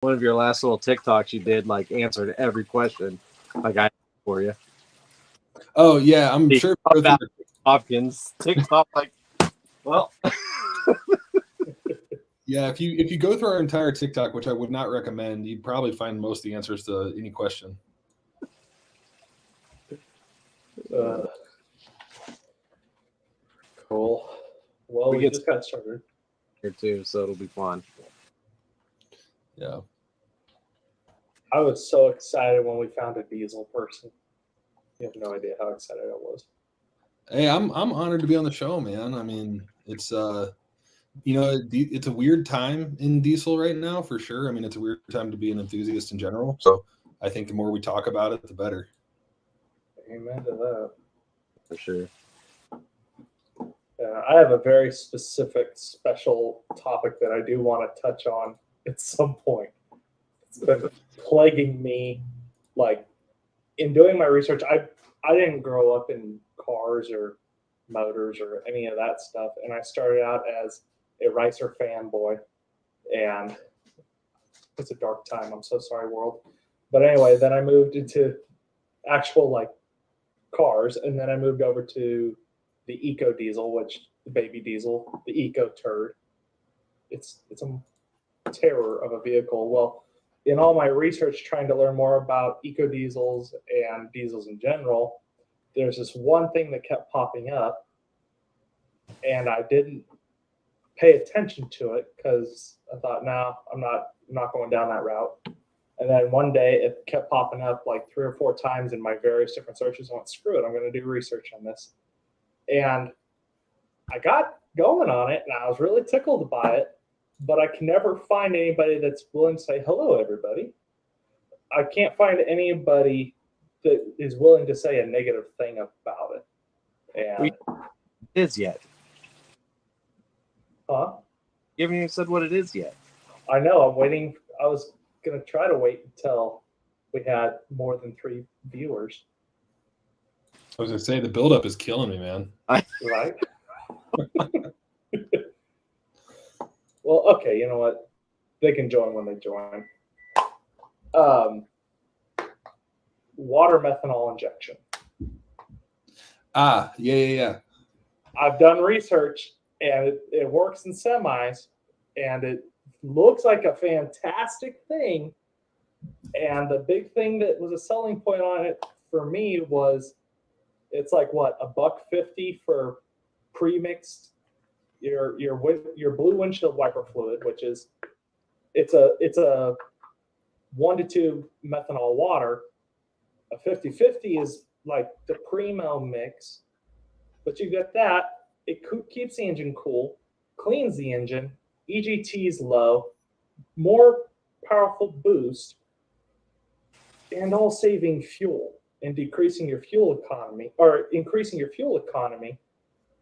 one of your last little TikToks you did, like, answered every question like I for you. Oh yeah, I'm sure. About Hopkins TikTok, like, well, yeah. If you go through our entire TikTok, which I would not recommend, you'd probably find most of the answers to any question. Cool. Well, we just got started here too, so it'll be fun. Yeah. I was so excited when we found a diesel person. You have no idea how excited I was. Hey, I'm honored to be on the show, man. I mean, it's it's a weird time in diesel right now for sure. I mean, it's a weird time to be an enthusiast in general. So I think the more we talk about it, the better. Amen to that. For sure. I have a very specific, special topic that I do want to touch on at some point. It's been plaguing me, like, in doing my research. I didn't grow up in cars or motors or any of that stuff, and I started out as a Ricer fanboy, and it's a dark time. I'm so sorry, world. But anyway, then I moved into actual, like, cars, and then I moved over to the eco diesel, which the baby diesel, the eco turd. It's a terror of a vehicle. Well, in all my research trying to learn more about eco diesels and diesels in general, there's this one thing that kept popping up, and I didn't pay attention to it because I thought, no, I'm not going down that route. And then one day it kept popping up like 3 or 4 times in my various different searches. I went, screw it, I'm going to do research on this. And I got going on it, and I was really tickled by it, but I can never find anybody that's willing to say, hello, everybody. I can't find anybody that is willing to say a negative thing about it. And it is yet. Huh? You haven't even said what it is yet. I know. I'm waiting. I was going to try to wait until we had more than 3 viewers. I was going to say, the buildup is killing me, man. Right? Well, okay. You know what? They can join when they join. Water methanol injection. Yeah. I've done research, and it works in semis, and it looks like a fantastic thing. And the big thing that was a selling point on it for me was it's like, what, $1.50 for pre-mixed your blue windshield wiper fluid, which is it's a 1 to 2 methanol water. A 50-50 is like the primo mix, but you get that. It keeps the engine cool, cleans the engine, EGT is low, more powerful boost, and all saving fuel and decreasing your fuel economy, or increasing your fuel economy.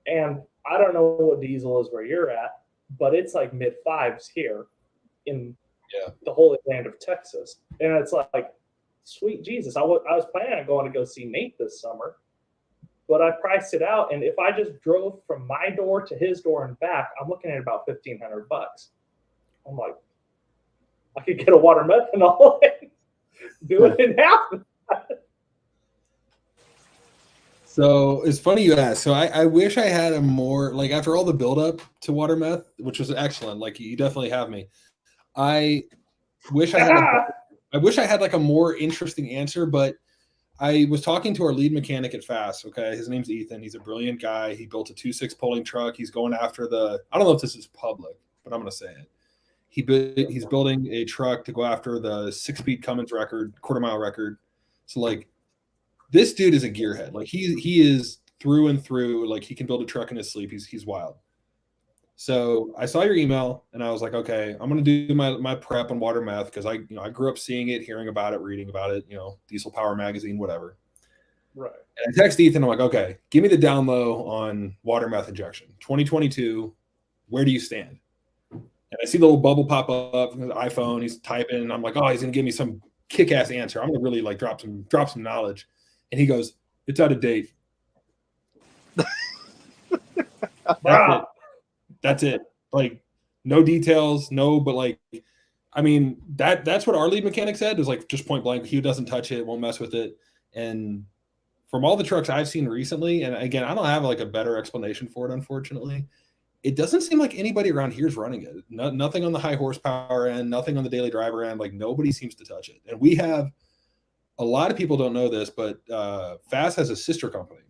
And I don't know what diesel is where you're at, but it's like mid-5s here in the holy land of Texas. And it's like, sweet Jesus. I was planning on going to go see Nate this summer, but I priced it out, and if I just drove from my door to his door and back, I'm looking at about $1,500. I'm like, I could get a water methanol and do it in half. So it's funny you ask. So I wish I had a more, like, after all the buildup to water meth, which was excellent. Like, you definitely have me. I wish I had like a more interesting answer, but I was talking to our lead mechanic at Fast. Okay, his name's Ethan. He's a brilliant guy. He built a 2.6 pulling truck. He's going after I don't know if this is public, but I'm going to say it. He's building a truck to go after the 6-speed Cummins record, quarter-mile record. So, like, this dude is a gearhead. Like, he is through and through. Like, he can build a truck in his sleep. He's wild. So I saw your email, and I was like, okay, I'm going to do my prep on water meth, because I grew up seeing it, hearing about it, reading about it, Diesel Power Magazine, whatever. Right. And I text Ethan. I'm like, okay, give me the down low on water meth injection. 2022, where do you stand? And I see the little bubble pop up from his iPhone. He's typing, and I'm like, oh, he's going to give me some kick-ass answer. I'm going to really, like, drop some knowledge. And he goes, it's out of date. That's it. Like, no details, but like, I mean, that's what our lead mechanic said, is like just point blank, he doesn't touch it, won't mess with it. And from all the trucks I've seen recently, and again, I don't have like a better explanation for it, unfortunately. It doesn't seem like anybody around here is running it. Nothing on the high horsepower end, nothing on the daily driver end. Like nobody seems to touch it. And we have, a lot of people don't know this, but Fast has a sister company.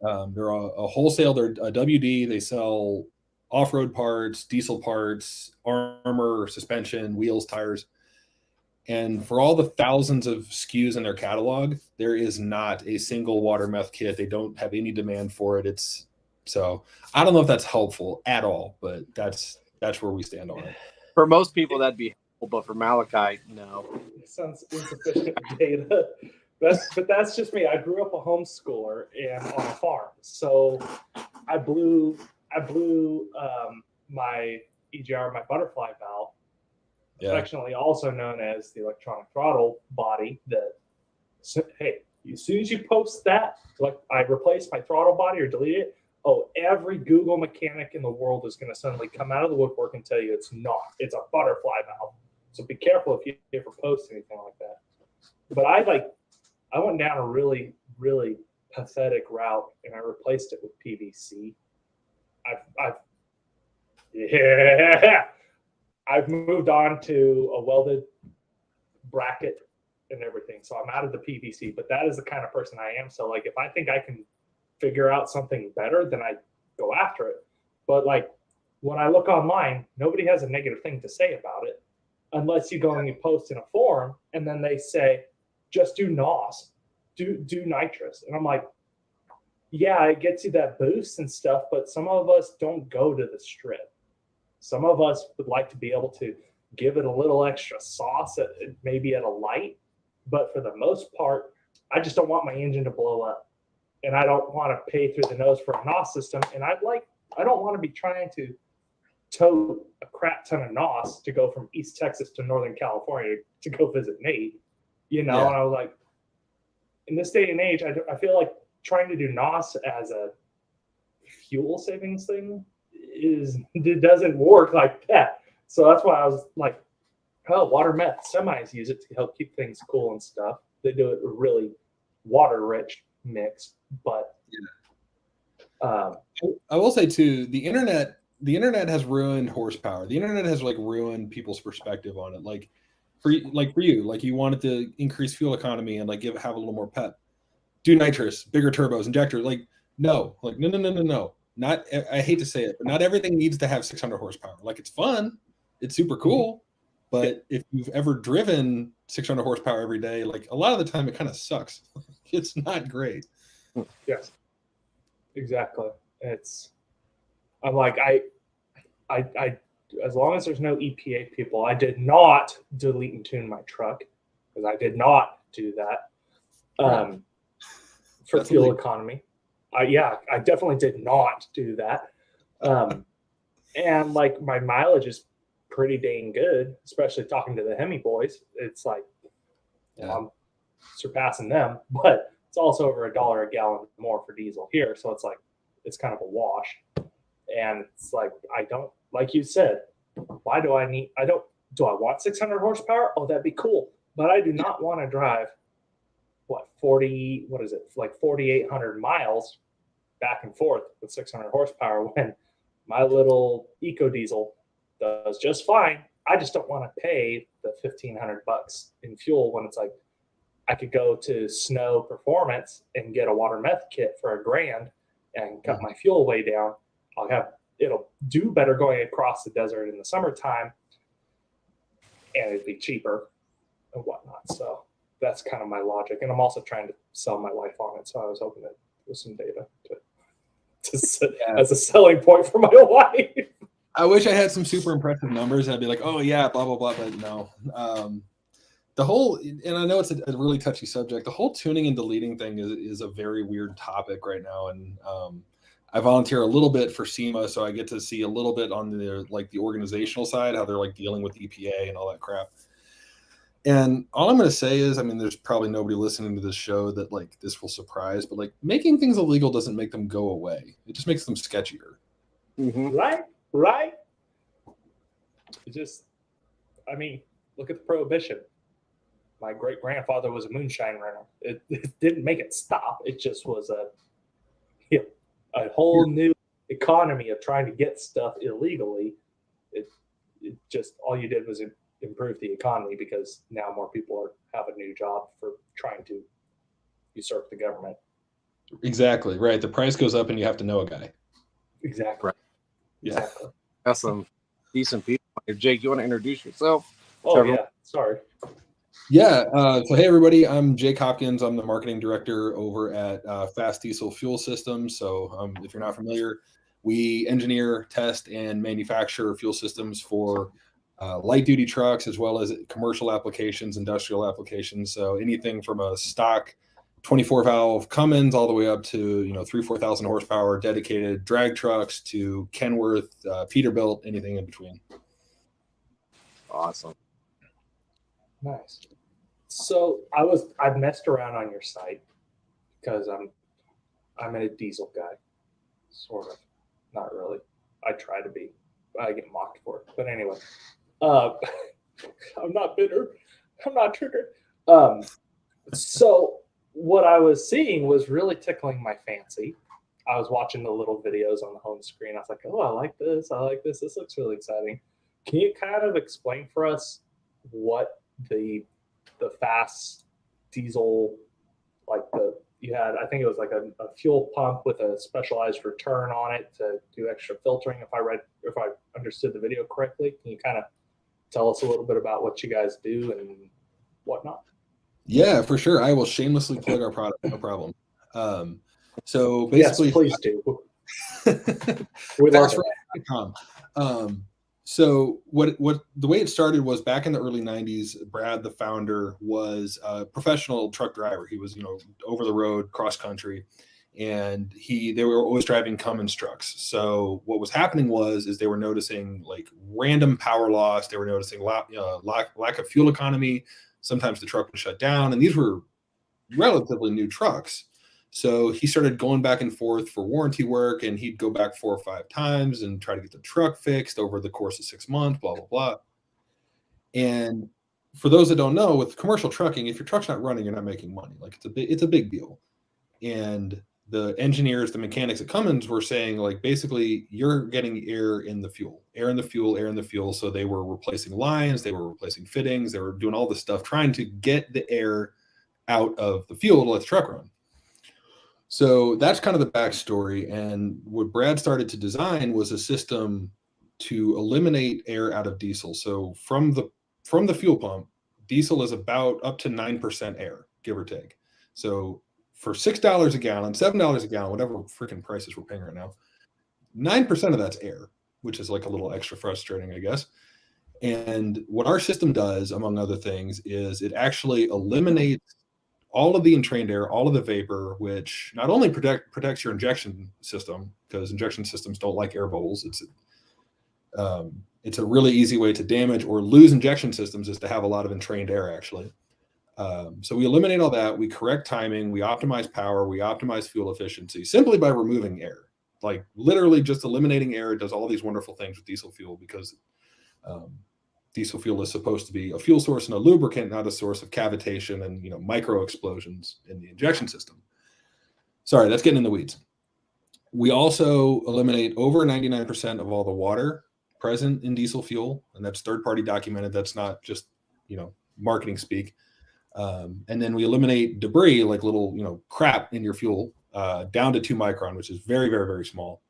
They're a wholesale. They're a WD. They sell off-road parts, diesel parts, armor, suspension, wheels, tires. And for all the thousands of SKUs in their catalog, there is not a single water meth kit. They don't have any demand for it. So I don't know if that's helpful at all, but that's where we stand on it. For most people, that'd be helpful, but for Malachi, no. It sounds insufficient data. But that's just me. I grew up a homeschooler and on a farm, so I blew my EGR, my butterfly valve, affectionately also known as the electronic throttle body. Hey, as soon as you post that, like I replaced my throttle body or delete it, every Google mechanic in the world is going to suddenly come out of the woodwork and tell you it's not. It's a butterfly valve. So be careful if you ever post anything like that. But I went down a really, really pathetic route and I replaced it with PVC. I've moved on to a welded bracket and everything. So I'm out of the PVC, but that is the kind of person I am. So like, if I think I can figure out something better, then I go after it. But like when I look online, nobody has a negative thing to say about it, unless you go and you post in a forum and then they say, just do NOS, do nitrous. And I'm like, yeah, it gets you that boost and stuff, but some of us don't go to the strip. Some of us would like to be able to give it a little extra sauce, maybe at a light. But for the most part, I just don't want my engine to blow up. And I don't want to pay through the nose for a NOS system. And I don't want to be trying to tow a crap ton of NOS to go from East Texas to Northern California to go visit Nate, And I was like, in this day and age, I feel like trying to do NOS as a fuel savings thing it doesn't work like that. So that's why I was like, water meth, semis use it to help keep things cool and stuff. They do it really water rich mix, but I will say too, the internet has ruined horsepower. The internet has like ruined people's perspective on it. Like for you, like you wanted to increase fuel economy and like have a little more pep. Do nitrous, bigger turbos, injectors. Like no. Not, I hate to say it, but not everything needs to have 600 horsepower. Like it's fun, it's super cool, but if you've ever driven 600 horsepower every day, like a lot of the time it kind of sucks. It's not great. Yes, exactly. I'm like, I as long as there's no EPA people, I did not delete and tune my truck because I did not do that for That's fuel illegal. economy. I definitely did not do that. And like my mileage is pretty dang good, especially talking to the Hemi boys. It's like I'm surpassing them, but it's also over $1 a gallon more for diesel here. So it's like, it's kind of a wash. And it's like, I don't, like you said, why do do I want 600 horsepower? Oh, that'd be cool. But I do not want to drive 4,800 miles back and forth with 600 horsepower when my little eco diesel does just fine. I just don't want to pay the $1,500 in fuel when it's like I could go to Snow Performance and get a water meth kit for $1,000 and cut my fuel way down. It'll do better going across the desert in the summertime, and it'd be cheaper and whatnot. So that's kind of my logic. And I'm also trying to sell my life on it. So I was hoping that with some data as a selling point for my wife. I wish I had some super impressive numbers. I'd be like, oh yeah, blah, blah, blah. But no. The whole, and I know it's a really touchy subject, the whole tuning and deleting thing is a very weird topic right now. And I volunteer a little bit for SEMA, so I get to see a little bit on the organizational side, how they're like dealing with EPA and all that crap. And all I'm going to say is, I mean, there's probably nobody listening to this show that like this will surprise, but like making things illegal doesn't make them go away. It just makes them sketchier. Right. It just, I mean, look at the prohibition. My great grandfather was a moonshine runner. It didn't make it stop. It just was a whole new economy of trying to get stuff illegally. It just all you did was improve the economy because now more people have a new job for trying to usurp the government. Exactly right. The price goes up, and you have to know a guy. Exactly. Right. Yeah. Exactly. Got some decent people. Jake, you want to introduce yourself? Oh yeah. Sorry. Yeah. So hey everybody, I'm Jake Hopkins. I'm the marketing director over at Fast Diesel Fuel Systems. So if you're not familiar, we engineer, test, and manufacture fuel systems for light duty trucks as well as commercial applications, industrial applications. So anything from a stock 24 valve Cummins all the way up to 3,000-4,000 horsepower dedicated drag trucks to Kenworth, Peterbilt, anything in between. Awesome. Nice. So I've messed around on your site because I'm a diesel guy, sort of, not really. I try to be. I get mocked for it, but anyway, I'm not bitter. I'm not triggered. So what I was seeing was really tickling my fancy. I was watching the little videos on the home screen. I was like, oh, I like this. I like this. This looks really exciting. Can you kind of explain for us what the fast diesel, like you had, I think it was like a fuel pump with a specialized return on it to do extra filtering. If I understood the video correctly, can you kind of tell us a little bit about what you guys do and whatnot? Yeah, for sure. I will shamelessly plug our product. No problem. So basically, yes, please do. We love it. So what the way it started was back in the early 90s. Brad, the founder, was a professional truck driver. He was, over the road, cross country, and they were always driving Cummins trucks. So what was happening is they were noticing like random power loss. They were noticing lack of fuel economy. Sometimes the truck would shut down, and these were relatively new trucks. So he started going back and forth for warranty work, and he'd go back 4 or 5 times and try to get the truck fixed over the course of 6 months, blah, blah, blah. And for those that don't know, with commercial trucking, if your truck's not running, you're not making money. Like it's a big deal. And the engineers, the mechanics at Cummins were saying, like, basically you're getting air in the fuel. So they were replacing lines, they were replacing fittings, they were doing all this stuff, trying to get the air out of the fuel to let the truck run. So that's kind of the backstory. And what Brad started to design was a system to eliminate air out of diesel. So from the fuel pump, diesel is about up to 9% air, give or take. So for $6 a gallon, $7 a gallon, whatever freaking prices we're paying right now, 9% of that's air, which is like a little extra frustrating, I guess. And what our system does, among other things, is it actually eliminates all of the entrained air, all of the vapor, which not only protects your injection system, because injection systems don't like air bubbles. It's a really easy way to damage or lose injection systems is to have a lot of entrained air, actually. So we eliminate all that. We correct timing. We optimize power. We optimize fuel efficiency simply by removing air. Like literally just eliminating air does all these wonderful things with diesel fuel because diesel fuel is supposed to be a fuel source and a lubricant, not a source of cavitation and micro explosions in the injection system. Sorry, that's getting in the weeds. We also eliminate over 99% of all the water present in diesel fuel, and that's third-party documented. That's not just marketing speak. And then we eliminate debris like little crap in your fuel down to 2 micron, which is very, very, very small.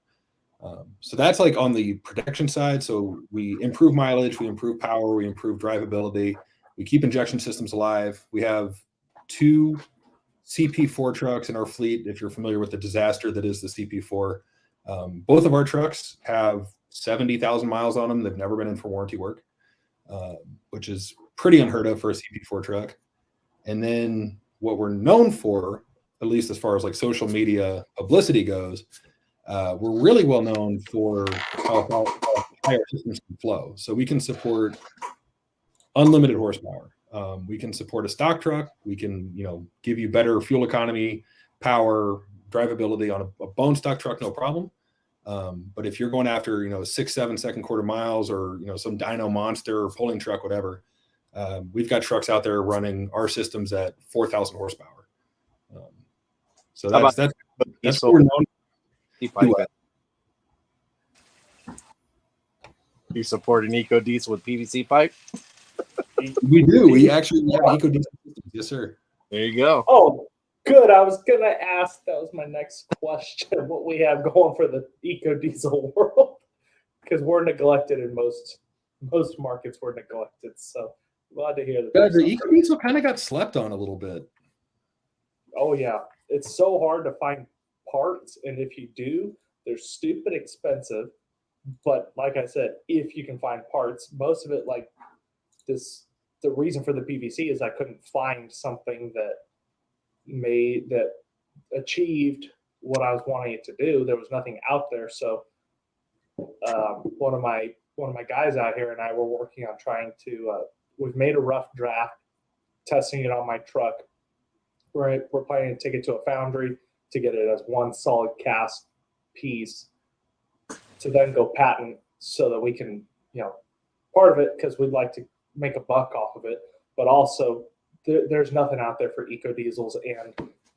So that's like on the protection side. So we improve mileage, we improve power, we improve drivability, we keep injection systems alive. We have 2 CP4 trucks in our fleet. If you're familiar with the disaster that is the CP4, both of our trucks have 70,000 miles on them. They've never been in for warranty work, which is pretty unheard of for a CP4 truck. And then what we're known for, at least as far as like social media publicity goes, we're really well known for how high our systems can flow. So we can support unlimited horsepower. We can support a stock truck. We can, give you better fuel economy, power, drivability on a bone stock truck, no problem. But if you're going after, 6-7 second quarter miles, or some dyno monster or pulling truck, whatever, we've got trucks out there running our systems at 4,000 horsepower. So that's what we're known. You support an eco diesel with PVC pipe? We do. We actually have eco diesel systems. Yes, sir. There you go. Oh, good. I was gonna ask. That was my next question. What we have going for the eco diesel world, because we're neglected in most markets. We're neglected. So glad to hear that. The eco diesel kind of got slept on a little bit. Oh yeah, it's so hard to find parts, and if you do, they're stupid expensive. But like I said, if you can find parts, most of it, like this, the reason for the PVC is I couldn't find something that achieved what I was wanting it to do. There was nothing out there. So one of my guys out here and I were working on trying to. We've made a rough draft, testing it on my truck. We're planning to take it to a foundry to get it as one solid cast piece, to then go patent, so that we can, part of it, because we'd like to make a buck off of it, but also there's nothing out there for eco diesels. And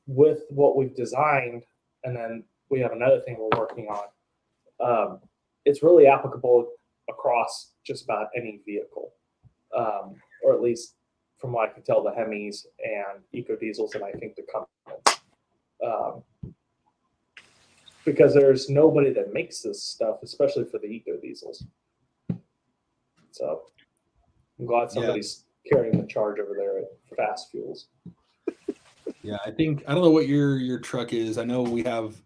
with what we've designed, and then we have another thing we're working on, it's really applicable across just about any vehicle, or at least from what I can tell, the Hemis and eco diesels, and I think the Cummins. Because there's nobody that makes this stuff, especially for the eco diesels. So I'm glad somebody's carrying the charge over there at Fast Fuels. Yeah, I don't know what your truck is. I know we have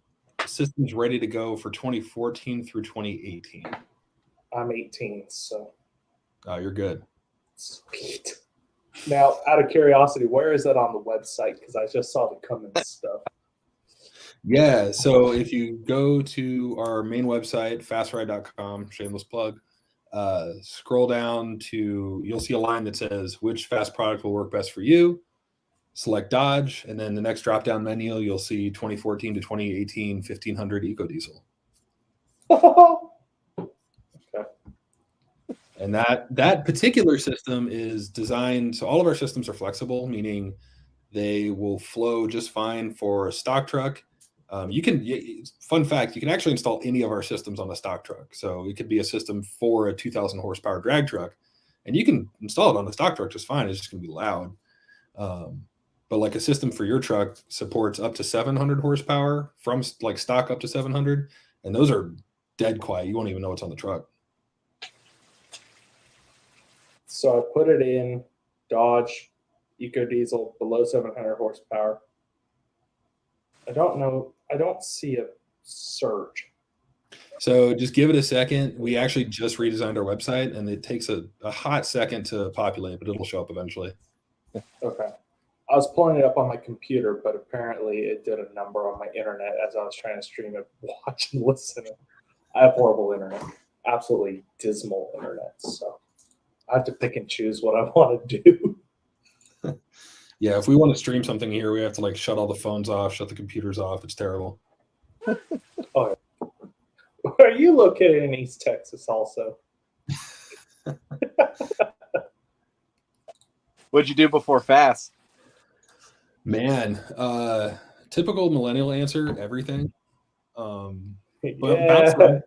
systems ready to go for 2014 through 2018. I'm 18, so. Oh, you're good. Sweet. Now, out of curiosity, where is that on the website? Because I just saw the Cummins stuff. Yeah, so if you go to our main website, fastride.com, shameless plug, scroll down you'll see a line that says which fast product will work best for you. Select Dodge, and then the next drop-down menu, you'll see 2014 to 2018 1500 eco diesel. Okay. And that particular system is designed, so all of our systems are flexible, meaning they will flow just fine for a stock truck. Fun fact, you can actually install any of our systems on a stock truck. So it could be a system for a 2,000 horsepower drag truck, and you can install it on the stock truck just fine. It's just going to be loud. But like a system for your truck supports up to 700 horsepower from like stock up to 700. And those are dead quiet. You won't even know what's on the truck. So I put it in Dodge eco diesel below 700 horsepower. I don't know. I don't see a surge. So just give it a second. We actually just redesigned our website, and it takes a hot second to populate, but it'll show up eventually. Okay. I was pulling it up on my computer, but apparently it did a number on my internet as I was trying to stream it, watch, and listen. I have horrible internet, absolutely dismal internet. So I have to pick and choose what I want to do. Yeah, if we want to stream something here, we have to like shut all the phones off, shut the computers off. It's terrible. Oh, are you located in East Texas also? What'd you do before Fast? Man, typical millennial answer, everything. But Yeah.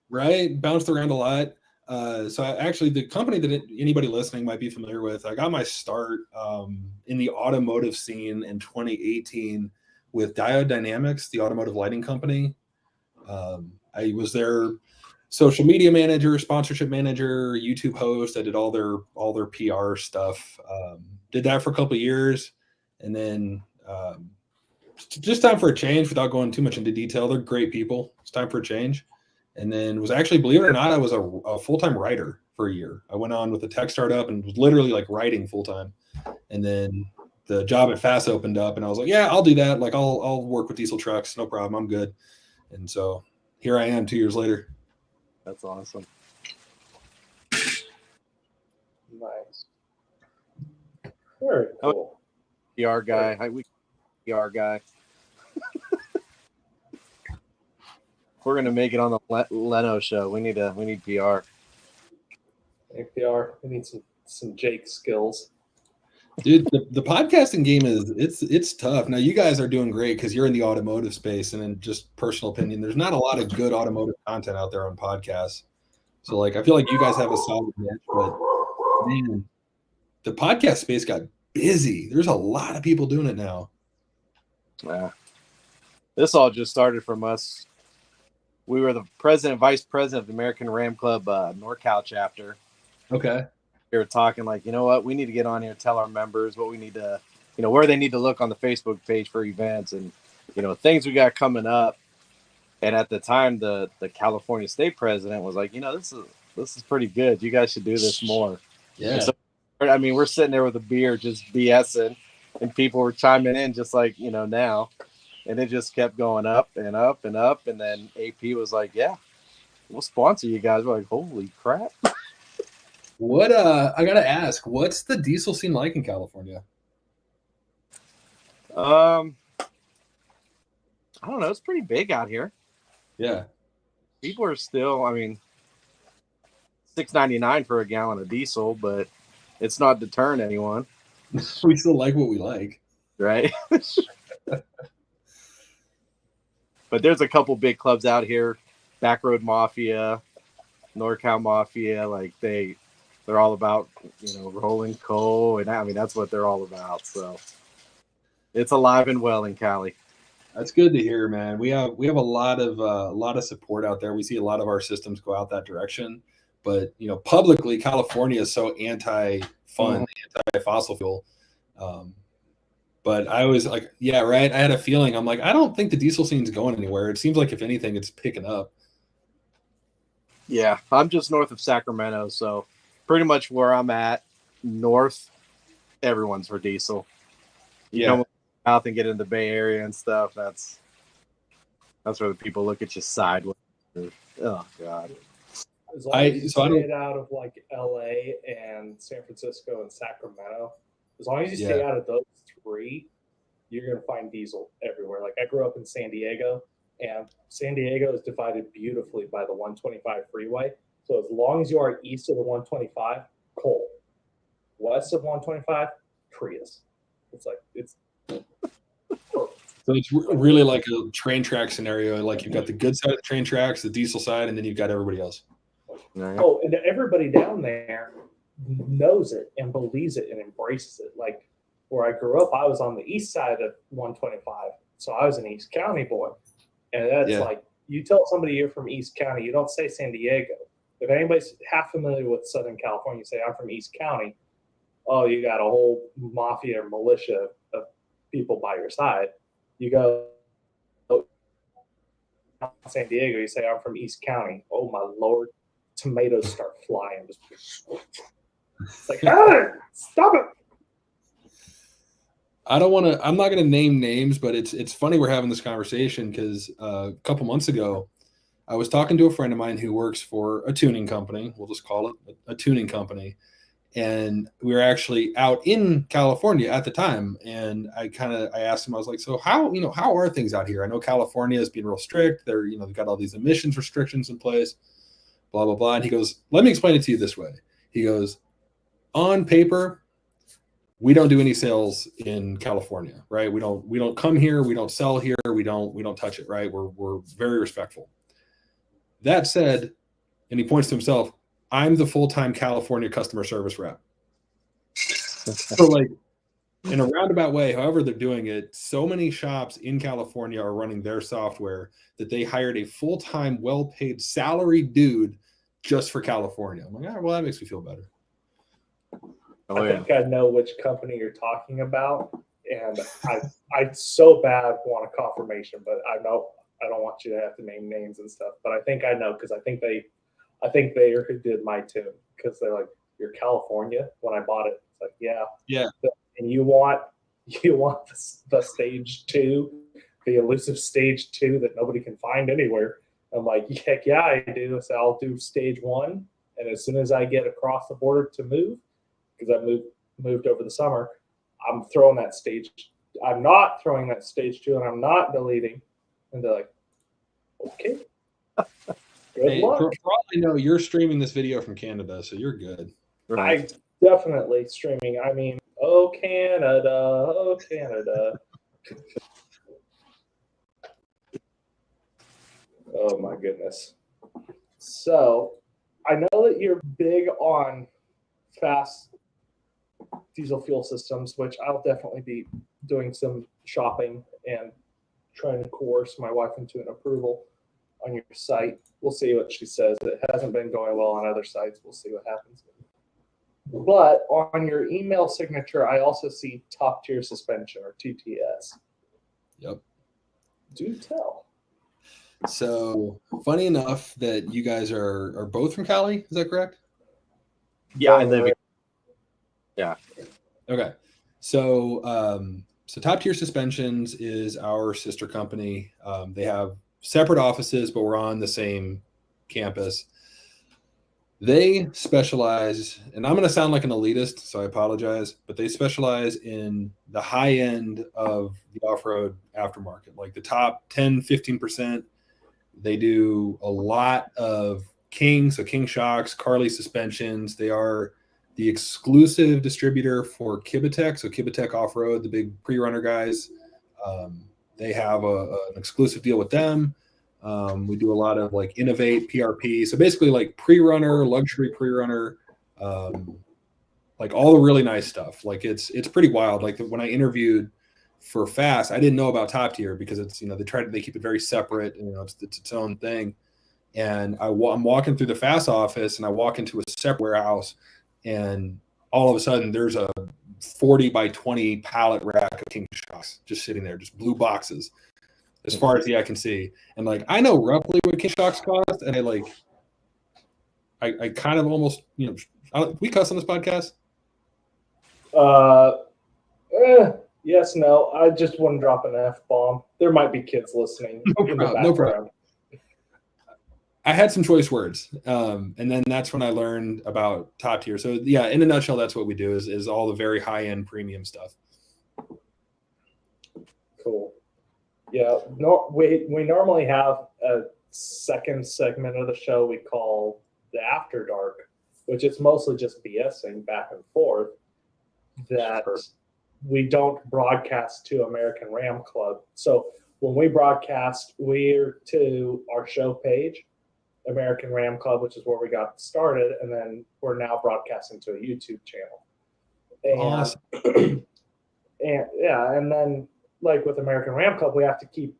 bounced around a lot. So actually, the company that anybody listening might be familiar with, I got my start in the automotive scene in 2018 with Diode Dynamics, the automotive lighting company. I was their social media manager, sponsorship manager, YouTube host. I did all their PR stuff. Did that for a couple of years, and then just time for a change. Without going too much into detail, they're great people. It's time for a change. And then was actually, believe it or not, I was a full-time writer for a year. I went on with a tech startup and was literally like writing full-time. And then the job at Fast opened up, and I was like, yeah, I'll do that. Like I'll work with diesel trucks. No problem. I'm good. And so here I am 2 years later. That's awesome. Nice. Very cool. PR guy. PR guy. we're gonna make it on the Leno show. We need PR. APR. We need some Jake skills. Dude, the podcasting game it's tough. Now you guys are doing great because you're in the automotive space, and in just personal opinion, there's not a lot of good automotive content out there on podcasts. So like I feel like you guys have a solid niche, but man, the podcast space got busy. There's a lot of people doing it now. Yeah. This all just started from us. We were the president, vice president of the American Ram Club NorCal chapter. Okay. We were talking like, you know what, we need to get on here and tell our members what we need to, where they need to look on the Facebook page for events and, things we got coming up. And at the time, the California state president was like, this is pretty good. You guys should do this more. Yeah. So, I mean, we're sitting there with a beer just BSing, and people were chiming in just like, now. And it just kept going up and up and up. And then AP was like, yeah, we'll sponsor you guys. We're like, holy crap. What I gotta ask, what's the diesel scene like in California? I don't know. It's pretty big out here. Yeah. People are still, I mean, $6.99 for a gallon of diesel, but it's not deterring anyone. We still like what we like. Right? But there's a couple big clubs out here, Backroad Mafia, NorCal Mafia, like they're all about, rolling coal, and I mean that's what they're all about. So it's alive and well in Cali. That's good to hear, man. We have a lot of support out there. We see a lot of our systems go out that direction, but publicly, California is so anti-fun, anti-fossil fuel. But I was like, yeah, right. I had a feeling. I'm like, I don't think the diesel scene's going anywhere. It seems like if anything, it's picking up. Yeah, I'm just north of Sacramento, so pretty much where I'm at, north, everyone's for diesel. You come south and get into the Bay Area and stuff. That's where the people look at you sideways. Oh God. As long as you stay out of like LA and San Francisco and Sacramento, as long as you stay out of those three, you're gonna find diesel everywhere. Like I grew up in San Diego, and San Diego is divided beautifully by the 125 freeway. So as long as you are east of the 125, coal. West of 125, Prius. It's So it's really like a train track scenario. Like you've got the good side of the train tracks, the diesel side, and then you've got everybody else. Oh, and everybody down there knows it and believes it and embraces it. Like where I grew up, I was on the east side of 125, so I was an East County boy, and that's like you tell somebody you're from East County, you don't say San Diego. If anybody's half familiar with Southern California, you say I'm from East County. Oh, you got a whole mafia or militia of people by your side. You go San Diego, you say I'm from East County. Oh my Lord, tomatoes start flying. It's like, hey, stop it. I'm not going to name names, but it's funny we're having this conversation because a couple months ago, I was talking to a friend of mine who works for a tuning company. We'll just call it a tuning company. And we were actually out in California at the time. And I asked him, I was like, so how are things out here? I know California is being real strict. They've got all these emissions restrictions in place, blah, blah, blah. And he goes, let me explain it to you this way. He goes, on paper, we don't do any sales in California, right? We don't come here. We don't sell here. We don't touch it, right? We're very respectful. That said, and he points to himself, I'm the full-time California customer service rep. So like in a roundabout way, however they're doing it, so many shops in California are running their software that they hired a full-time, well-paid salaried dude just for California. I'm like, well, that makes me feel better. I think I know which company you're talking about, and I so bad want a confirmation, but I know I don't want you to have to name names and stuff. But I think I know because I think they are who did my tune because they're like, you're California. When I bought it, it's like, yeah. And you want the stage 2, the elusive stage 2 that nobody can find anywhere. I'm like, heck yeah, I do. So I'll do stage 1, and as soon as I get across the border to move, because I moved over the summer, I'm throwing that stage. I'm not throwing that stage 2, and I'm not deleting. And they're like, okay. Good Hey, luck. for all I know, you're streaming this video from Canada, so you're good. Right. I definitely streaming. I mean, oh Canada, oh Canada. Oh my goodness. So I know that you're big on fast diesel fuel systems, which I'll definitely be doing some shopping and trying to coerce my wife into an approval on your site. We'll see what she says. It hasn't been going well on other sites. We'll see what happens. But on your email signature, I also see top tier suspension or TTS. Yep. Do tell. So funny enough that you guys are both from Cali, is that correct? Yeah, I live. Yeah. Okay. So so Top Tier Suspensions is our sister company. They have separate offices, but we're on the same campus. They specialize, and I'm going to sound like an elitist, so I apologize, but they specialize in the high end of the off-road aftermarket, like the top 10, 15%. They do a lot of King, so King shocks, Carly suspensions. They are the exclusive distributor for Kibitek, so Kibitek Off-Road, the big pre-runner guys. They have an exclusive deal with them. We do a lot of like Innovate, PRP, so basically like pre-runner, luxury pre-runner, like all the really nice stuff. Like it's pretty wild. Like when I interviewed for Fast, I didn't know about Top Tier because it's, you know, they keep it very separate, and, you know, it's its own thing. And I'm walking through the Fast office, and I walk into a separate warehouse, and all of a sudden there's a 40 by 20 pallet rack of King shocks just sitting there, just blue boxes as far as the eye can see. And like, I know roughly what King shocks cost, and I kind of almost, you know, we cuss on this podcast. Yes, no. I just want to drop an F-bomb. There might be kids listening. No problem. I had some choice words, and then that's when I learned about Top Tier. So yeah, in a nutshell, that's what we do is all the very high end premium stuff. Cool. Yeah, we normally have a second segment of the show we call the After Dark, which is mostly just BSing back and forth. That we don't broadcast to American Ram Club. So when we broadcast, we're to our show page, American Ram Club, which is where we got started, and then we're now broadcasting to a YouTube channel. And, awesome. And yeah, and then like with American Ram Club, we have to keep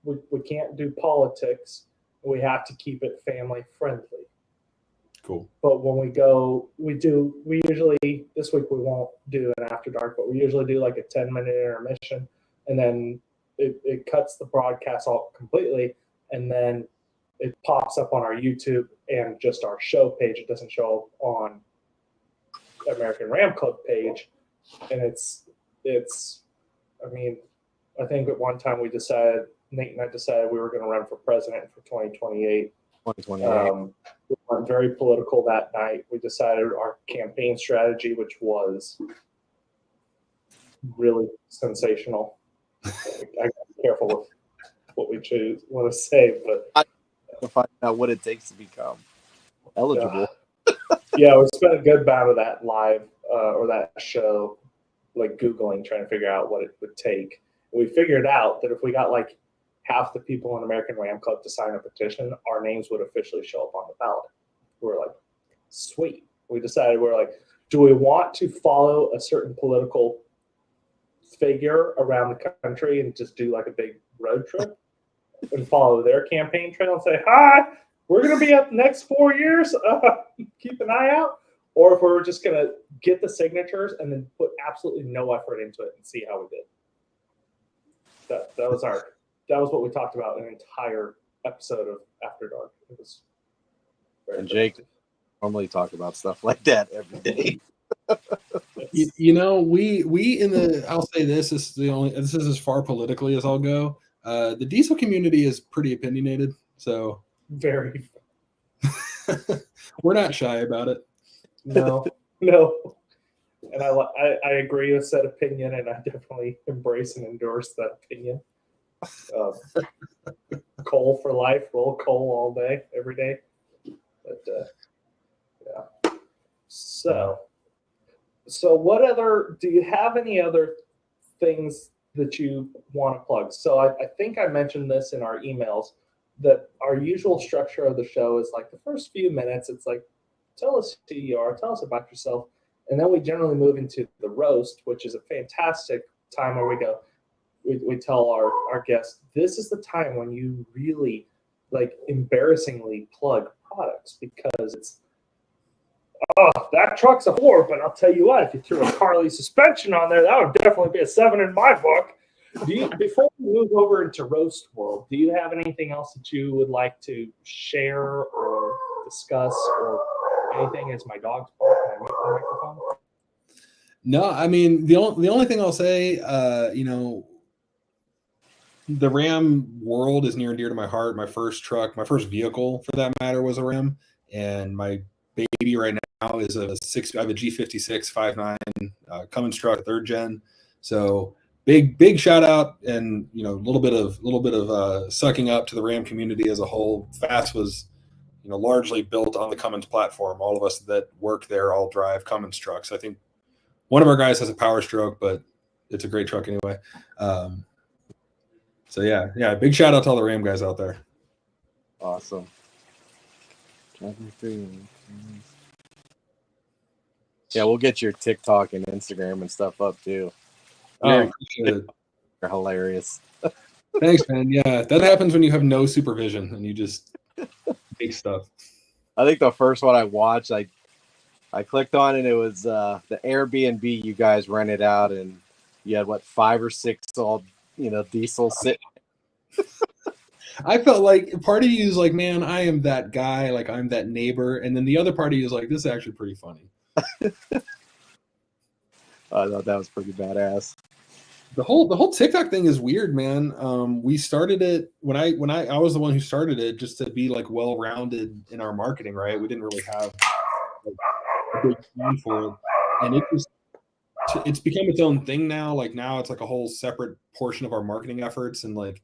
we can't do politics. We have to keep it family friendly. Cool. But when we usually, this week we won't do an After Dark, but we usually do like a 10-minute intermission, and then it cuts the broadcast off completely, and then it pops up on our YouTube and just our show page. It doesn't show up on American Ram Club page. And it's, I mean, I think at one time Nate and I decided we were going to run for president for 2028. 2028. We went very political that night. We decided our campaign strategy, which was really sensational. I got to be careful with what we want to say, but To find out what it takes to become eligible. Yeah, we spent a good amount of that live or that show, like Googling, trying to figure out what it would take. We figured out that if we got like half the people in American Ram Club to sign a petition, our names would officially show up on the ballot. We were like, sweet. We decided, we're like, do we want to follow a certain political figure around the country and just do like a big road trip and follow their campaign trail and say, hi, we're going to be up next 4 years. Keep an eye out. Or if we're just going to get the signatures and then put absolutely no effort into it and see how we did. That was what we talked about an entire episode of After Dark. It was and Jake normally talk about stuff like that every day. You know, we in the, I'll say this is this is as far politically as I'll go. The diesel community is pretty opinionated, so very. We're not shy about it. No. And I agree with that opinion, and I definitely embrace and endorse that opinion. coal for life, roll coal all day, every day. But yeah. So what other? Do you have any other things that you want to plug? So I think I mentioned this in our emails that our usual structure of the show is like the first few minutes. It's like, tell us who you are, tell us about yourself, and then we generally move into the roast, which is a fantastic time where we tell our guests, this is the time when you really like embarrassingly plug products, because it's, oh, that truck's a 4, but I'll tell you what, if you threw a Carly suspension on there, that would definitely be a 7 in my book. Before we move over into roast world, do you have anything else that you would like to share or discuss or anything? Is my dog's barking? I mute the microphone. No, I mean the only thing I'll say, the Ram world is near and dear to my heart. My first truck, my first vehicle for that matter, was a Ram, and my baby right now is I have a G56 5.9 Cummins truck, 3rd gen. So big shout out, and a little bit of sucking up to the Ram community as a whole. Fast was largely built on the Cummins platform. All of us that work there all drive Cummins trucks. I think one of our guys has a Power Stroke, but it's a great truck anyway. So yeah, big shout out to all the Ram guys out there. Awesome. Yeah, we'll get your TikTok and Instagram and stuff up too. You're hilarious. Thanks, man. Yeah, that happens when you have no supervision and you just make stuff. I think the first one I watched, I clicked on it. It was the Airbnb you guys rented out, and you had 5 or 6 all diesel sitting. I felt like part of you is like, man, I am that guy, like I'm that neighbor, and then the other party is like, this is actually pretty funny. I thought that was pretty badass. The whole TikTok thing is weird, man. We started it when I was the one who started it, just to be like well-rounded in our marketing, right? We didn't really have a big plan for it, and it's become its own thing now. Like now it's like a whole separate portion of our marketing efforts, and like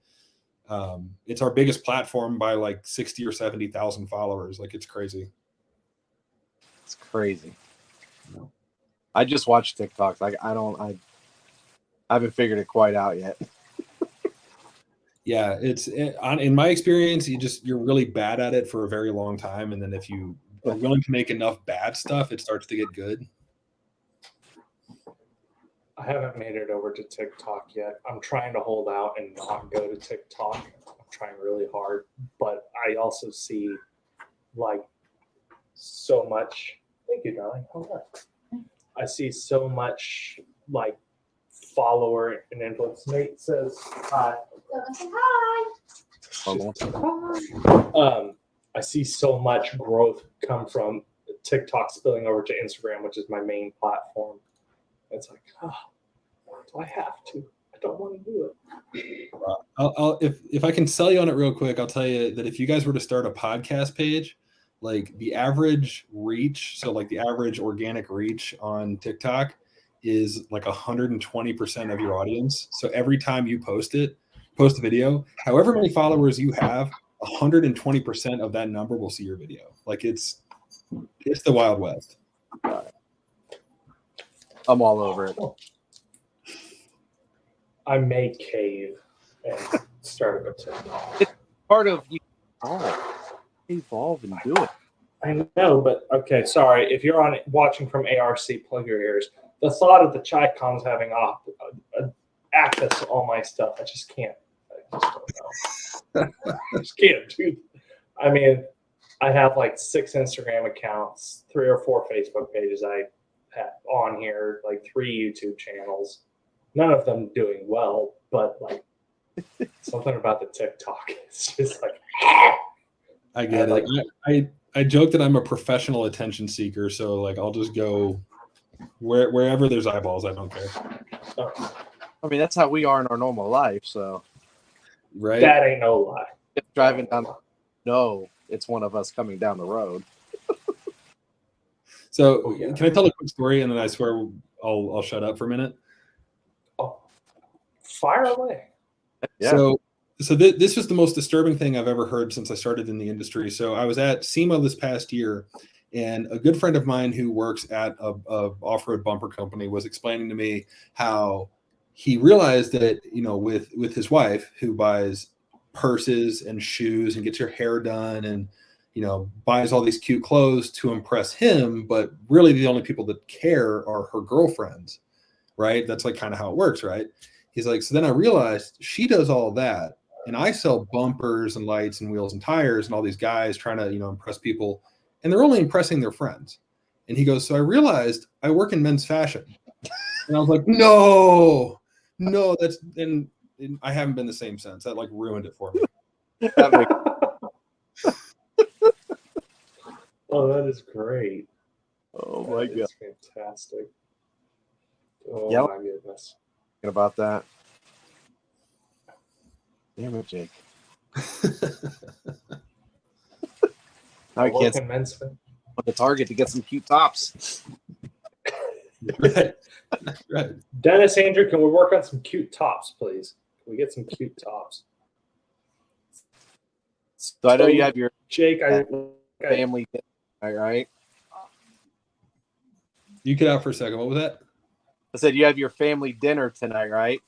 it's our biggest platform by like 60 or 70,000 followers. Like it's crazy. It's crazy. No. I just watch TikToks. Like I haven't figured it quite out yet. Yeah, in my experience, you're really bad at it for a very long time, and then if you are willing to make enough bad stuff, it starts to get good. I haven't made it over to TikTok yet. I'm trying to hold out and not go to TikTok. I'm trying really hard, but I also see like so much. Thank you, darling. Hold on. I see so much like follower and influence. Nate says hi. I see so much growth come from TikTok spilling over to Instagram, which is my main platform. It's like, do I have to? I don't want to do it. If I can sell you on it real quick, I'll tell you that if you guys were to start a podcast page, like the average reach, so like the average organic reach on TikTok is like 120% of your audience. So every time you post a video, however many followers you have, 120% of that number will see your video. Like it's the Wild West. I'm all over it. I may cave and start a TikTok. It's part of you evolve and do it. I know, but okay, sorry. If you're watching from ARC, plug your ears. The thought of the Chi-Coms having access to all my stuff, I just can't. I just don't know. I just can't do. I mean, I have like 6 Instagram accounts, 3 or 4 Facebook pages I have on here, like 3 YouTube channels. None of them doing well, but like something about the TikTok. It's just like I get it. Like, I joke that I'm a professional attention seeker, so like I'll just go wherever there's eyeballs. I don't care. I mean, that's how we are in our normal life. So, right? That ain't no lie. Just driving down, no, it's one of us coming down the road. So, can I tell a quick story, and then I swear I'll shut up for a minute? Oh, fire away. Yeah. So So this was the most disturbing thing I've ever heard since I started in the industry. So I was at SEMA this past year, and a good friend of mine who works at a off-road bumper company was explaining to me how he realized that, you know, with his wife, who buys purses and shoes and gets her hair done and, you know, buys all these cute clothes to impress him, but really the only people that care are her girlfriends, right? That's like kind of how it works, right? He's like, so then I realized she does all that, and I sell bumpers and lights and wheels and tires and all these guys trying to, you know, impress people, and they're only impressing their friends. And he goes, so I realized I work in men's fashion. And I was like, no, that's, and I haven't been the same since. That like ruined it for me. Oh, that is great. Oh my God. That's fantastic. Oh Yep. my goodness. Thinking about that. Damn it, Jake. Now I can't men's the Target to get some cute tops. Right. Dennis, Andrew, can we work on some cute tops, please? Can we get some cute tops? So I know you have your Jake, family, right? You cut out for a second. What was that? I said you have your family dinner tonight, right?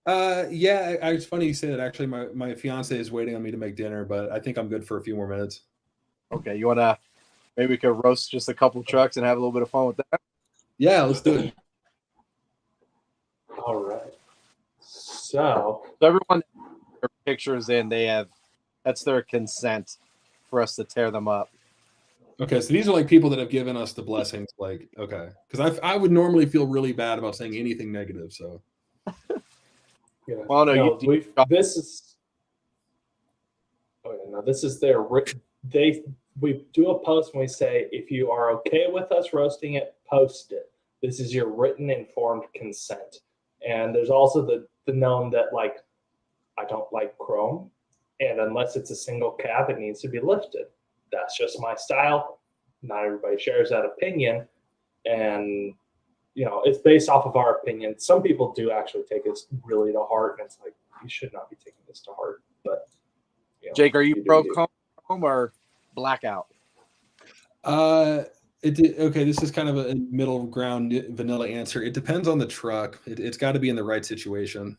Yeah, it's funny you say that. Actually, my fiance is waiting on me to make dinner, but I think I'm good for a few more minutes. Okay, you want to, maybe we could roast just a couple trucks and have a little bit of fun with that? Yeah, let's do it. All right. So everyone their pictures in, that's their consent for us to tear them up. Okay, so these are like people that have given us the blessings. Like, okay, because I would normally feel really bad about saying anything negative. So, yeah. Well, no, this is. Oh yeah, no, this is their. We do a post and we say, if you are okay with us roasting it, post it. This is your written informed consent. And there's also the known that, like, I don't like chrome, and unless it's a single cab, it needs to be lifted. That's just my style. Not everybody shares that opinion, and you know, it's based off of our opinion. Some people do actually take it really to heart, and it's like, you should not be taking this to heart. But you know, Jake, are you pro chrome or blackout? Okay, this is kind of a middle ground vanilla answer. It depends on the truck. It's got to be in the right situation.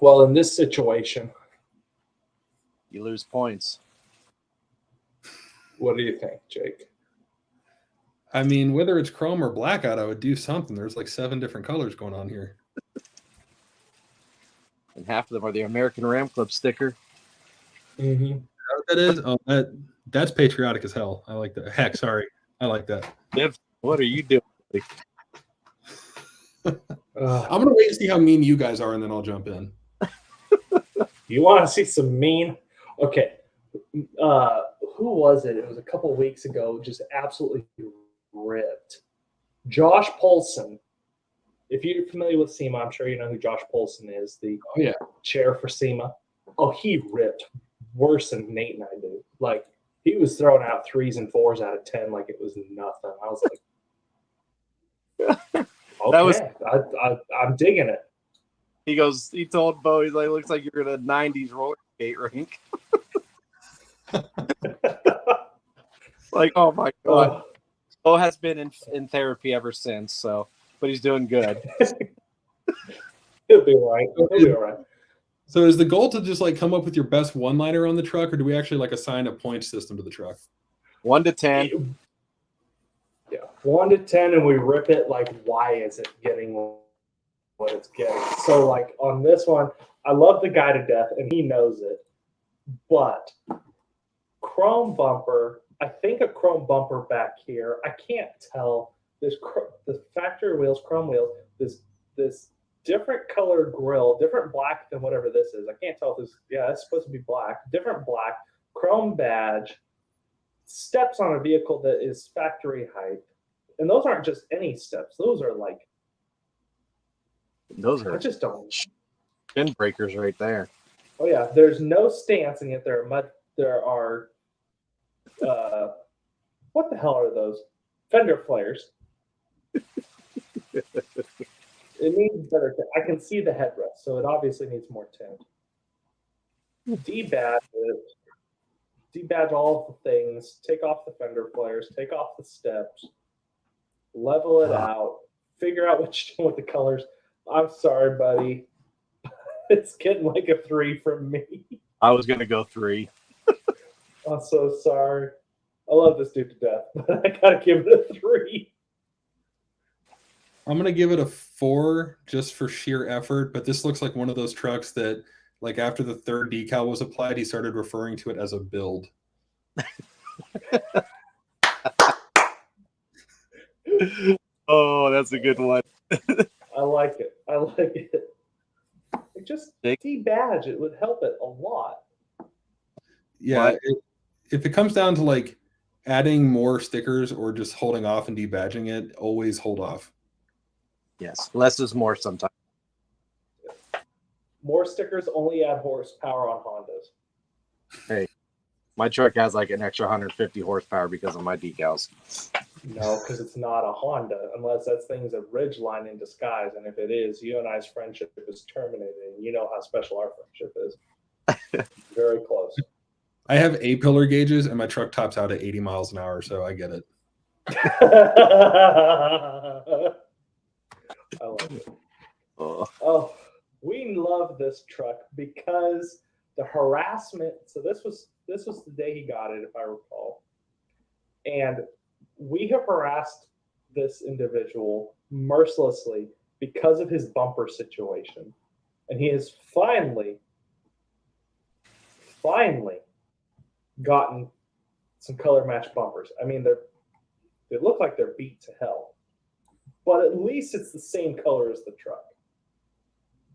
Well, in this situation, you lose points. What do you think, Jake? I mean, whether it's chrome or blackout, I would do something. There's like 7 different colors going on here. And half of them are the American Ram Club sticker. Mm-hmm. That is, oh, that's patriotic as hell. I like that. Heck, sorry. I like that. What are you doing? I'm going to wait and see how mean you guys are, and then I'll jump in. You want to see some mean? Okay. Who was it? It was a couple weeks ago, just absolutely ripped. Josh Polson. If you're familiar with SEMA, I'm sure you know who Josh Polson is, the chair for SEMA. Oh, he ripped worse than Nate and I do. Like, he was throwing out 3s and 4s out of 10 like it was nothing. I was like, okay, I'm digging it. He told Bo, he's like, looks like you're in a 90s roller skate rink. Like, oh my God. Bo has been in therapy ever since, but he's doing good. He'll be all right. He'll be all right. So is the goal to just like come up with your best one-liner on the truck, or do we actually like assign a point system to the truck? 1 to 10. Yeah, 1 to 10, and we rip it like, why is it getting what it's getting? So like on this one, I love the guy to death, and he knows it. But chrome bumper, I think a chrome bumper back here. I can't tell. There's the factory wheels, chrome wheels. This different colored grill, different black than whatever this is. I can't tell if this. Yeah, it's supposed to be black. Different black, chrome badge, steps on a vehicle that is factory height, and those aren't just any steps. Those are like. I just don't. Spin breakers right there. Oh yeah, there's no stance, and yet there are. What the hell are those? Fender flares. It needs better. I can see the headrest, so it obviously needs more tint. Debadge it. Debadge all the things. Take off the fender flares. Take off the steps. Level it out. Figure out what you do with the colors. I'm sorry, buddy. It's getting like a 3 from me. I was gonna go 3. I'm so sorry. I love this dude to death, but I gotta give it a 3. I'm gonna give it a 4 just for sheer effort, but this looks like one of those trucks that, like, after the third decal was applied, he started referring to it as a build. Oh, that's a good one. I like it. I like it. Just debadge it would help it a lot. Yeah, if it comes down to like adding more stickers or just holding off and debadging it, always hold off. Yes, less is more sometimes. More stickers only add horsepower on Hondas. Hey, my truck has like an extra 150 horsepower because of my decals. No, because it's not a Honda, unless that thing's a Ridgeline in disguise. And if it is, you and I's friendship is terminated. And you know how special our friendship is. Very close. I have A-pillar gauges, and my truck tops out at 80 miles an hour, so I get it. I love it. Oh, we love this truck because the harassment. So this was the day he got it, if I recall, and we have harassed this individual mercilessly because of his bumper situation, and he has finally gotten some color match bumpers. I mean, they look like they're beat to hell, but at least it's the same color as the truck.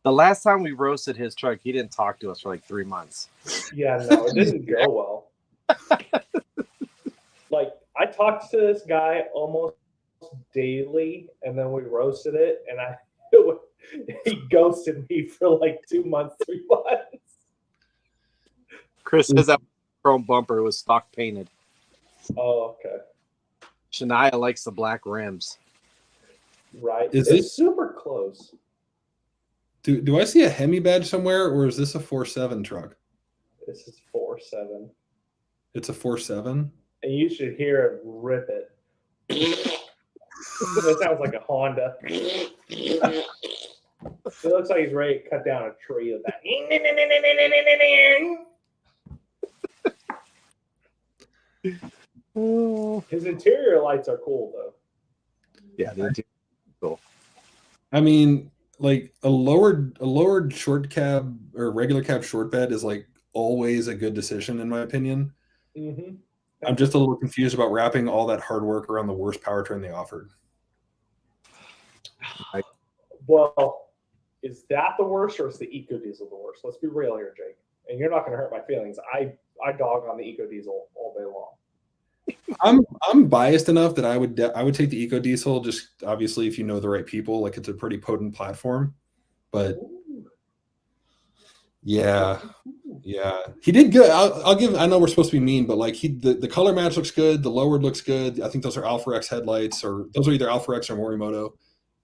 The last time we roasted his truck, he didn't talk to us for like 3 months. Yeah, no, it didn't go well. Like, I talked to this guy almost daily, and then we roasted it, and he ghosted me for like 2 months, 3 months. Chris says that chrome bumper was stock painted. Oh, okay. Shania likes the black rims. Right. It's super close. Do I see a Hemi badge somewhere, or is this a 4.7 truck? This is 4.7. It's a 4.7? And you should hear it rip it. That sounds like a Honda. It looks like he's ready to cut down a tree with that. His interior lights are cool, though. Yeah, the interior is cool. I mean, like a lowered short cab or regular cab short bed is like always a good decision, in my opinion. Mm-hmm. I'm just a little confused about wrapping all that hard work around the worst powertrain they offered. Well, is that the worst, or is the EcoDiesel the worst? Let's be real here, Jake. And you're not going to hurt my feelings. I dog on the EcoDiesel all day long. I'm biased enough that I would take the EcoDiesel, just obviously if you know the right people. Like, it's a pretty potent platform, but yeah, he did good. I'll give. I know we're supposed to be mean, but like the color match looks good. The lowered looks good. I think those are Alpha X headlights, or those are either Alpha X or Morimoto.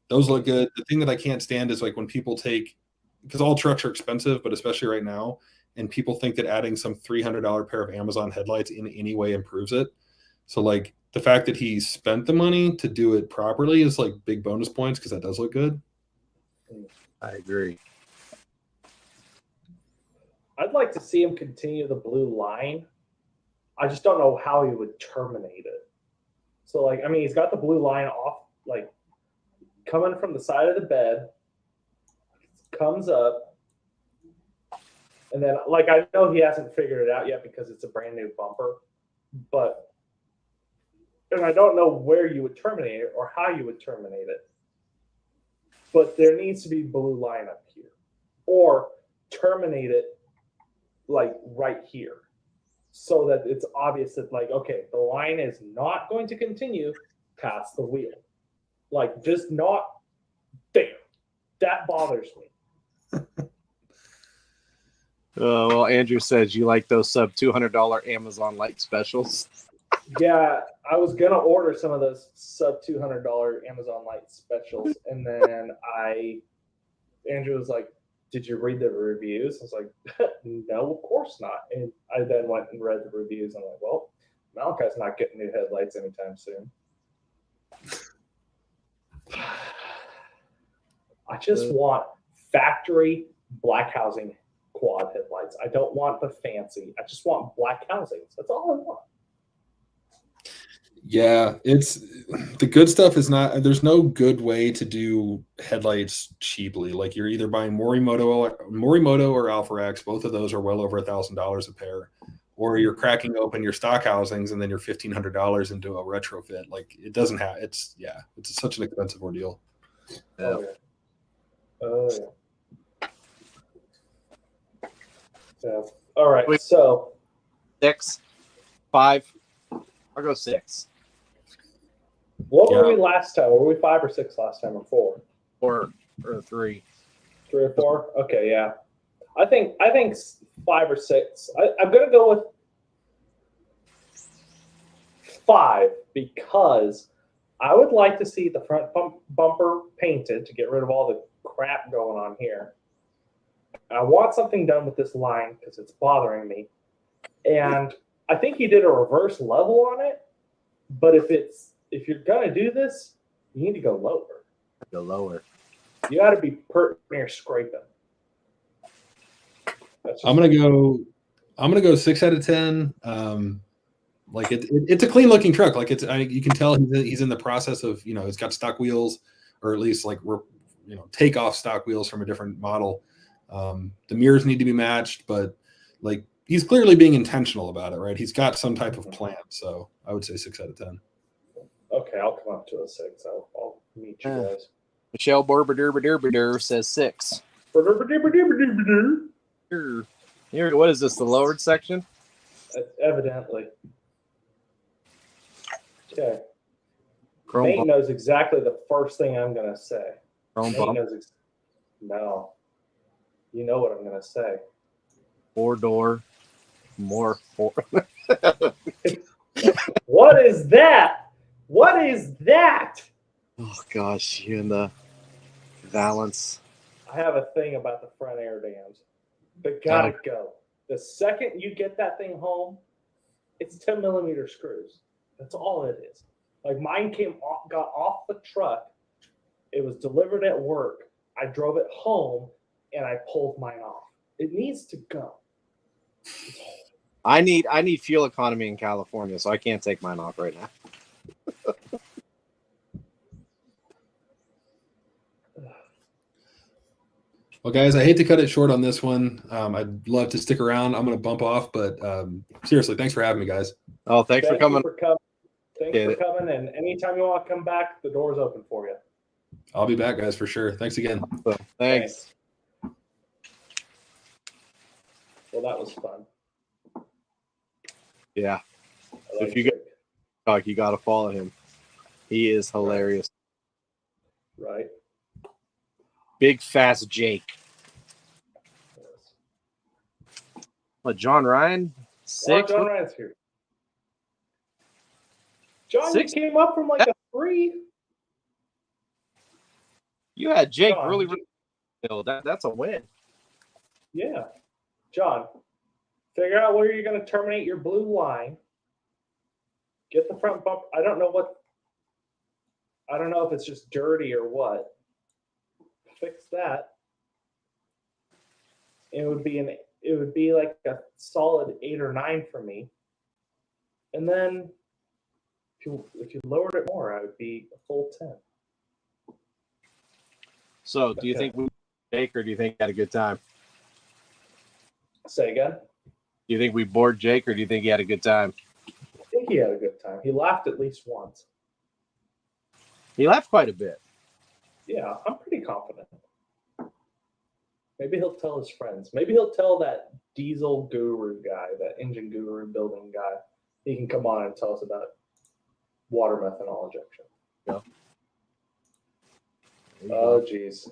Those look good. The thing that I can't stand is like when people take, because all trucks are expensive, but especially right now, and people think that adding some $300 pair of Amazon headlights in any way improves it. So like the fact that he spent the money to do it properly is like big bonus points, because that does look good. I agree. I'd like to see him continue the blue line. I just don't know how he would terminate it. So like, I mean, he's got the blue line off, like coming from the side of the bed, comes up, and then like, I know he hasn't figured it out yet because it's a brand new bumper, and I don't know where you would terminate it or how you would terminate it, but there needs to be blue line up here, or terminate it like right here, so that it's obvious that like, okay, the line is not going to continue past the wheel. Like, just not there. That bothers me. Well, Andrew says you like those sub $200 Amazon light specials. Yeah, I was gonna order some of those sub $200 Amazon Light specials, and then Andrew was like, "Did you read the reviews?" I was like, "No, of course not." And I then went and read the reviews. And I'm like, "Well, Malachi's not getting new headlights anytime soon." I just want factory black housing quad headlights. I don't want the fancy. I just want black housings. That's all I want. Yeah, it's the good stuff is not there's no good way to do headlights cheaply. Like you're either buying Morimoto or Alpha X, both of those are well over $1,000 a pair. Or you're cracking open your stock housings and then you're $1,500 into a retrofit. Like it doesn't have it's such an expensive ordeal. Yeah. Oh, yeah. Oh, yeah. Yeah. All right. Wait. So 6, 5. I'll go 6. what were we last time? Were we 5 or 6 last time, or 4? Or 3. 3 or 4? Okay, yeah. I think 5 or 6. I'm gonna go with 5 because I would like to see the front bumper painted to get rid of all the crap going on here. I want something done with this line because it's bothering me. And I think he did a reverse level on it. But if you're gonna do this, you need to go lower. Go lower. You got to be pert near scraping. I'm gonna go 6 out of 10. Like it's a clean looking truck. Like you can tell he's in the process of it's got stock wheels, or at least like take off stock wheels from a different model. The mirrors need to be matched, but like he's clearly being intentional about it, right? He's got some type of plan. So I would say 6 out of 10. Okay, I'll come up to a 6. I'll meet you guys. Michelle Borber says 6. Here, what is this? The lowered section? Evidently. Okay. Chrome Nate bump. knows exactly the first thing I'm gonna say. Chrome Nate bump. knows no. You know what I'm gonna say. 4-door. More 4. What is that? What is that? Oh gosh, you and the Valance. I have a thing about the front air dams. They gotta go. The second you get that thing home, it's 10mm screws. That's all it is. Like mine got off the truck. It was delivered at work. I drove it home and I pulled mine off. It needs to go. I need fuel economy in California, so I can't take mine off right now. Well, guys, I hate to cut it short on this one. I'd love to stick around. I'm going to bump off, but seriously, thanks for having me, guys. Oh, thanks for coming. Thanks for coming. And anytime you want to come back, the door's open for you. I'll be back, guys, for sure. Thanks again. So, thanks. Well, that was fun. Yeah. Like If you talk, you got to follow him. He is hilarious. Right. Big fast Jake. What, John Ryan? 6? John Ryan's here. John, 6? You came up from like a 3. You had Jake John, really that's a win. Yeah. John, figure out where you're going to terminate your blue line. Get the front bump. I don't know if it's just dirty or what. Fix that. It would be like a solid 8 or 9 for me. And then if you lowered it more, I would be a full 10. So, do you think we Jake, or do you think he had a good time? Say again? Do you think we bored Jake, or do you think he had a good time? I think he had a good time. He laughed at least once. He laughed quite a bit. Yeah, I'm pretty confident. Maybe he'll tell his friends. Maybe he'll tell that diesel guru guy, that engine guru building guy. He can come on and tell us about water methanol injection. Yeah. Oh, geez.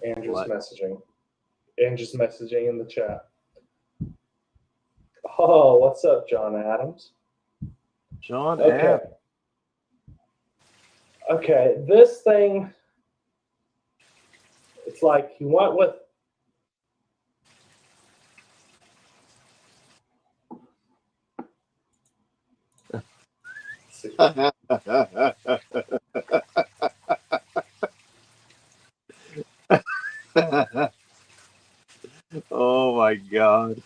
Andrew's What? messaging. Andrew's messaging in the chat. Oh, what's up, John Adams? John Okay. App. Okay, this thing, it's like he went with Oh my god.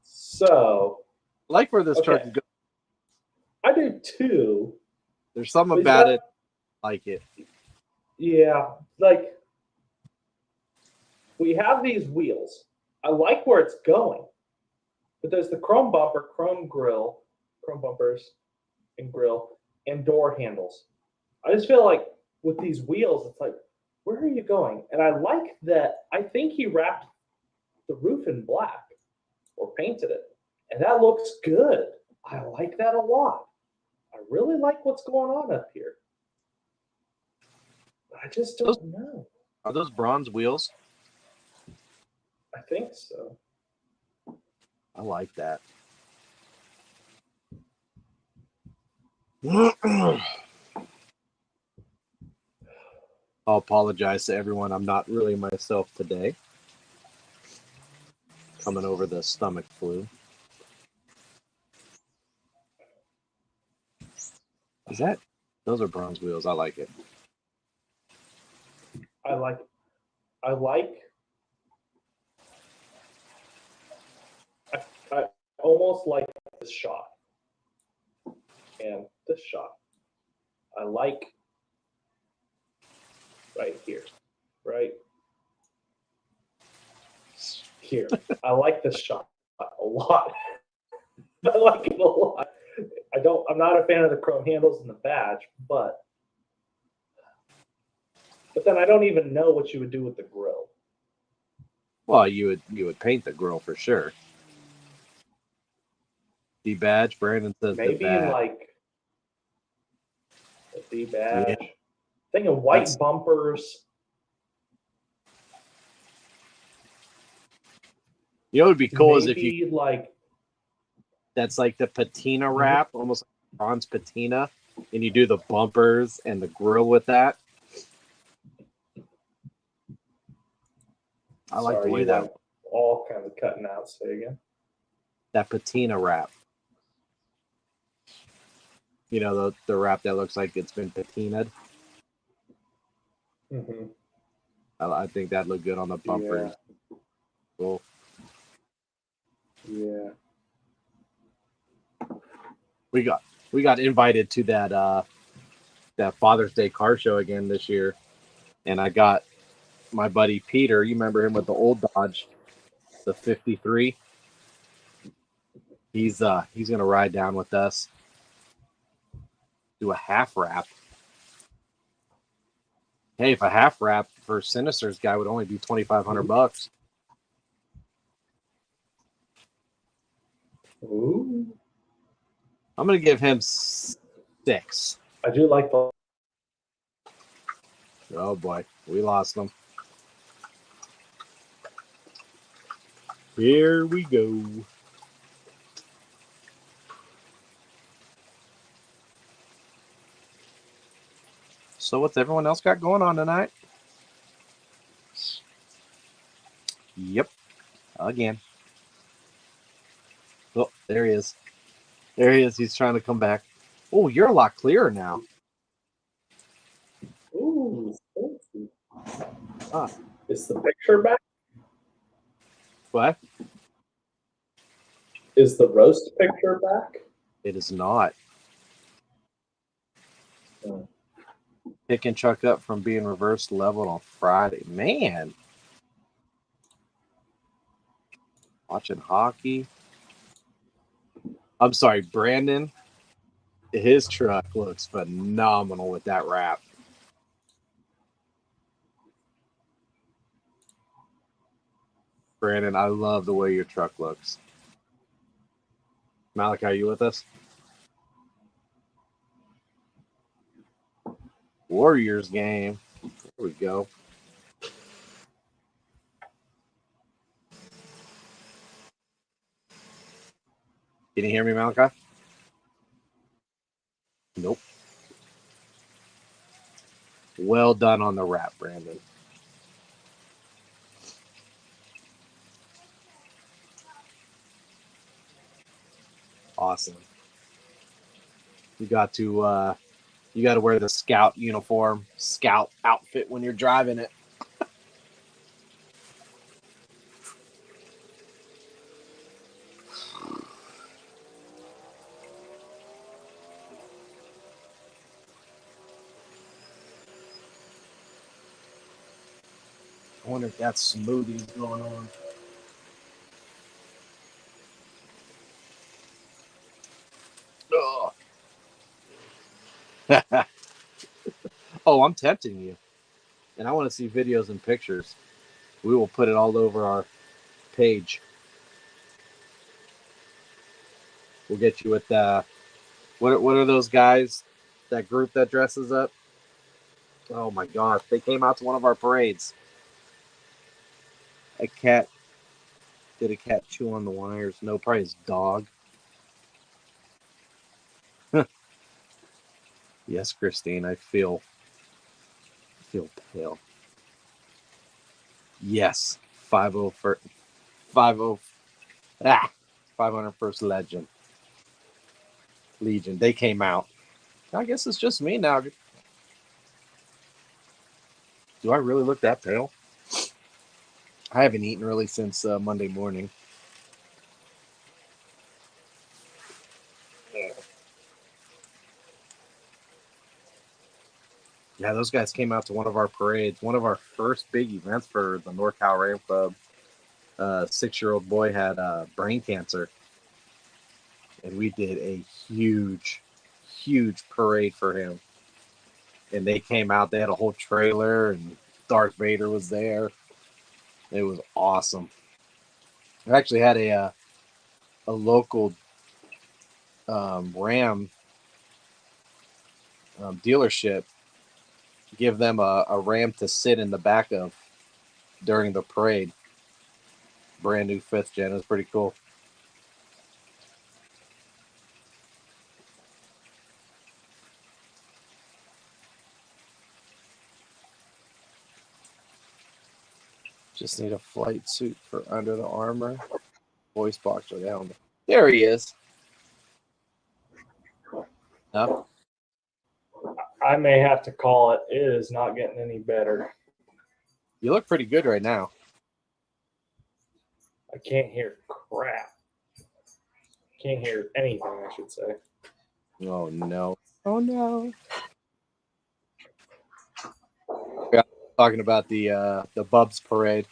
so Like where this truck Okay. is going. I do too. There's something But about that- it like it. Yeah, like we have these wheels. I like where it's going, but there's the chrome bumper, chrome grill, chrome bumpers and grill, and door handles. I just feel like with these wheels, it's like, where are you going? And I like that. I think he wrapped the roof in black or painted it, and that looks good. I like that a lot. I really like what's going on up here. But I just don't know. Are those bronze wheels? I think so. I like that. I'll apologize to everyone. I'm not really myself today. Coming over the stomach flu. Is that? Those are bronze wheels. I like it. I like I almost like this shot and this shot. I like right here, right here. I like this shot a lot. I like it a lot. I'm not a fan of the chrome handles and the badge, but then I don't even know what you would do with the grill. Well, you would paint the grill for sure. The badge, Brandon says the Maybe badge. like the badge. Yeah. Thing of white That's- bumpers. You know what would be cool is if Maybe you like that's like the patina wrap, almost like bronze patina, and you do the bumpers and the grill with that. I like sorry, the way you that went all kind of cutting out. Say again. that patina wrap. You know, the wrap that looks like it's been patinaed. Mm-hmm. I think that looked good on the bumpers. Yeah. Cool. Yeah. We got invited to that Father's Day car show again this year, and I got my buddy Peter. You remember him with the old Dodge, the 53. He's gonna ride down with us, do a half wrap. Hey, if a half wrap for Sinister's guy would only be $2,500. Ooh. I'm gonna give him 6. I do like the. Oh boy, we lost them. Here we go. So what's everyone else got going on tonight? Yep, again. Oh, there he is. There he is. He's trying to come back. Oh, you're a lot clearer now. Ooh, fancy. Ah. Is the picture back? What? Is the roast picture back? It is not. Oh. Picking truck up from being reversed leveled on Friday. Man. Watching hockey. I'm sorry, Brandon. His truck looks phenomenal with that wrap. Brandon, I love the way your truck looks. Malik, are you with us? Warriors game. There we go. Can you hear me, Malachi? Nope. Well done on the rap, Brandon. Awesome. You got to wear the scout uniform, scout outfit when you're driving it. I wonder if that smoothie's going on. Oh, I'm tempting you. And I want to see videos and pictures. We will put it all over our page. We'll get you with what are those guys? That group that dresses up? Oh my gosh, they came out to one of our parades. A cat did a cat chew on the wires? No, probably his dog. Yes, Christine, I feel pale. Yes, 50 501st Legion. They came out. I guess it's just me now. Do I really look that pale? I haven't eaten really since Monday morning. Yeah, those guys came out to one of our parades, one of our first big events for the NorCal Ram Club. 6-year-old boy had brain cancer, and we did a huge parade for him. And they came out, they had a whole trailer, and Darth Vader was there. It was awesome. I actually had a local Ram dealership give them a Ram to sit in the back of during the parade. Brand new 5th gen. It was pretty cool. Just need a flight suit for Under the Armour. Voice box or the helmet. There he is. No? I may have to call it. It is not getting any better. You look pretty good right now. I can't hear crap. Can't hear anything, I should say. Oh no. Oh no. Yeah, talking about the Bubs parade.